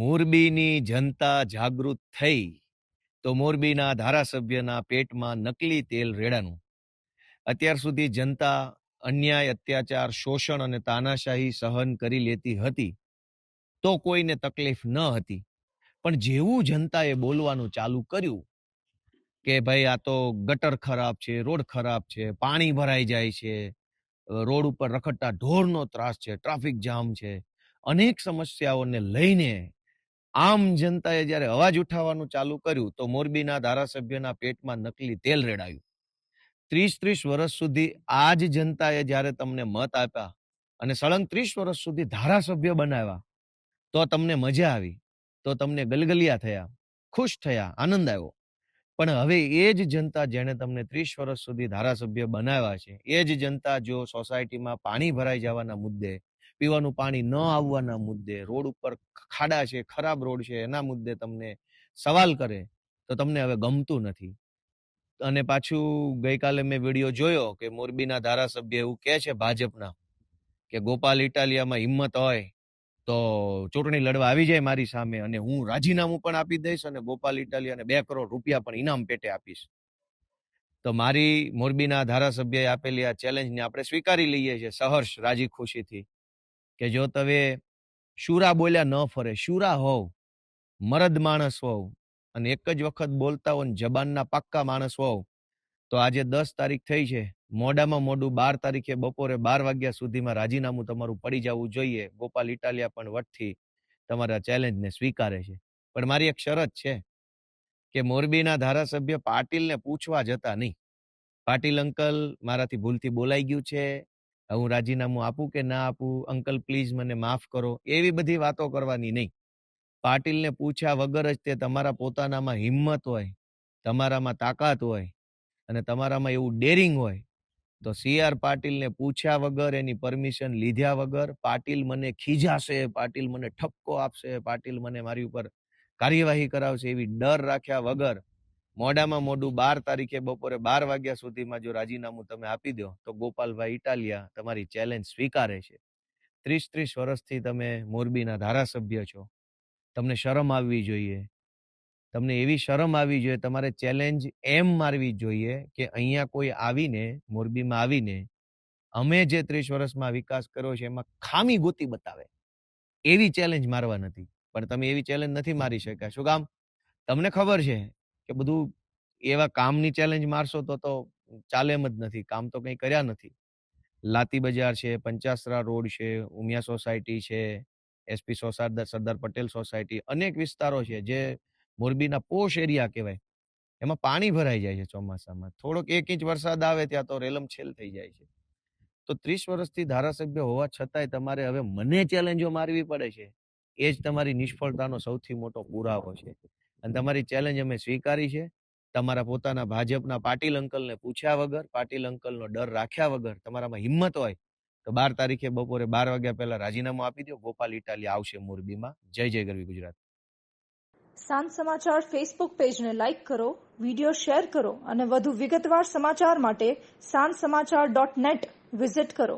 મોરબીની જનતા જાગૃત થઈ તો મોરબીના ધારાસભ્યના પેટમાં નકલી તેલ રેડાનું. અત્યાર સુધી જનતા અન્યાય, અત્યાચાર, શોષણ અને તાનાશાહી સહન કરી લેતી હતી તો કોઈને તકલીફ ન હતી. પણ જેવું જનતાએ બોલવાનું ચાલુ કર્યું કે ભાઈ આ તો ગટર ખરાબ છે, રોડ ખરાબ છે, પાણી ભરાઈ જાય છે, રોડ ઉપર રખડતા ઢોરનો ત્રાસ છે, ટ્રાફિક જામ છે, અનેક સમસ્યાઓને લઈને આમ જનતાએ જ્યારે અવાજ ઉઠાવવાનું ચાલુ કર્યું તો મોરબીના ધારાસભ્યના પેટમાં નકલી તેલ રેડાયું. 30 વર્ષ સુધી આ જ જનતાએ જ્યારે તમને મત આપ્યા અને સળંગ 30 વર્ષ સુધી ધારાસભ્ય બનાવ્યા તો તમને મજા આવી, તો તમને ગલગલિયા થયા, ખુશ થયા, આનંદ આવ્યો. પણ હવે એ જ જનતા જેણે તમને 30 વર્ષ સુધી ધારાસભ્ય બનાવ્યા છે, એ જ જનતા જો સોસાયટીમાં પાણી ભરાઈ જવાના મુદ્દે, પીવાનું પાણી ન આવવાના મુદ્દે, રોડ ઉપર ખાડા છે, ખરાબ રોડ છે, એના મુદ્દે તમને સવાલ કરે તો તમને હવે ગમતું નથી. અને પાછું ગઈકાલે મેં વિડીયો જોયો કે મોરબીના ધારાસભ્ય એવું કહે છે ભાજપના કે ગોપાલ ઇટાલિયામાં હિંમત હોય તો ચૂંટણી લડવા આવી જાય મારી સામે અને હું રાજીનામું પણ આપી દઈશ અને ગોપાલ ઇટાલિયાને 2 કરોડ રૂપિયા પણ ઇનામ પેટે આપીશ. તો મારી મોરબીના ધારાસભ્યએ આપેલી આ ચેલેન્જને આપણે સ્વીકારી લઈએ છીએ સહર્ષ, રાજી ખુશીથી કે જો તમે શુરા બોલ્યા ન ફરે, શુરા હોવ, મરદ માણસ હોવ અને એક જ વખત બોલતા હો, જબાનના પાક્કા માણસ હોવ તો આજે 10 તારીખ થઈ છે, મોડામાં મોડું 12 તારીખે બપોરે 12 વાગ્યા સુધીમાં રાજીનામું તમારું પડી જવું જોઈએ. ગોપાલ ઇટાલિયા પણ વટથી તમારા ચેલેન્જને સ્વીકારે છે. પણ મારી એક શરત છે કે મોરબીના ધારાસભ્ય પાટીલને પૂછવા જતા નહીં. પાટીલ અંકલ, મારાથી ભૂલથી બોલાઈ ગયું છે, હું રાજીનામું આપું કે ના આપું, અંકલ પ્લીઝ મને માફ કરો, એવી બધી વાતો કરવાની નહીં. પાટીલને પૂછ્યા વગર જ તે તમારા પોતાનામાં હિંમત હોય, તમારામાં તાકાત હોય અને તમારામાં એવું ડેરિંગ હોય તો CR પાટીલને પૂછ્યા વગર, એની પરમિશન લીધા વગર, પાટીલ મને ખીજાશે, પાટીલ મને ઠપકો આપશે, પાટીલ મને મારી ઉપર કાર્યવાહી કરાવશે એવી ડર રાખ્યા વગર મોડામાં મોડું 12 તારીખે બપોરે 12 વાગ્યા સુધીમાં જો રાજીનામું તમે આપી દો તો ગોપાલભાઈ ઇટાલિયા તમારી ચેલેન્જ સ્વીકારે છે. 30 વર્ષથી તમે મોરબીના ધારાસભ્ય છો, તમને શરમ આવવી જોઈએ. તમને એવી શરમ આવવી જોઈએ, તમારે ચેલેન્જ એમ મારવી જોઈએ કે અહીંયા કોઈ આવીને, મોરબીમાં આવીને અમે જે 30 વર્ષમાં વિકાસ કર્યો છે એમાં ખામી ગોતી બતાવે, એવી ચેલેન્જ મારવા નથી. પણ તમે એવી ચેલેન્જ નથી મારી શક્યા. શું કામ? તમને ખબર છે કે બધું એવા કામની ચેલેન્જ મારશો તો ચાલે એમ જ નથી. કામ તો કંઈ કર્યા નથી. લાતી બજાર છે, પંચાસરા રોડ છે, ઉમિયા સોસાયટી છે, SP સરદાર પટેલ સોસાયટી, અનેક વિસ્તારો છે જે મોરબીના પોશ એરિયા કહેવાય, એમાં પાણી ભરાઈ જાય છે ચોમાસામાં. થોડોક 1 ઇંચ વરસાદ આવે ત્યાં તો રેલમછેલ થઈ જાય છે. તો 30 વર્ષથી ધારાસભ્ય હોવા છતાંય તમારે હવે મને ચેલેન્જો મારવી પડે છે, એ જ તમારી નિષ્ફળતાનો સૌથી મોટો પુરાવો છે. અને તમારી ચેલેન્જ અમે સ્વીકારી છે. તમારા પોતાના ભાજપના પાટીલ અંકલને પૂછ્યા વગર, પાટીલ અંકલનો ડર રાખ્યા વગર, તમારામાં હિંમત હોય તો 12 તારીખે બપોરે 12 વાગ્યા પહેલા રાજીનામું આપી દો. ગોપાલ ઇટાલિયા આવશે મોરબીમાં. જય જય ગરવી ગુજરાત. સાંજ સમાચાર ફેસબુક પેજને લાઇક કરો, વિડીયો શેર કરો અને વધુ વિગતવાર સમાચાર માટે sanssamachar.net વિઝિટ કરો.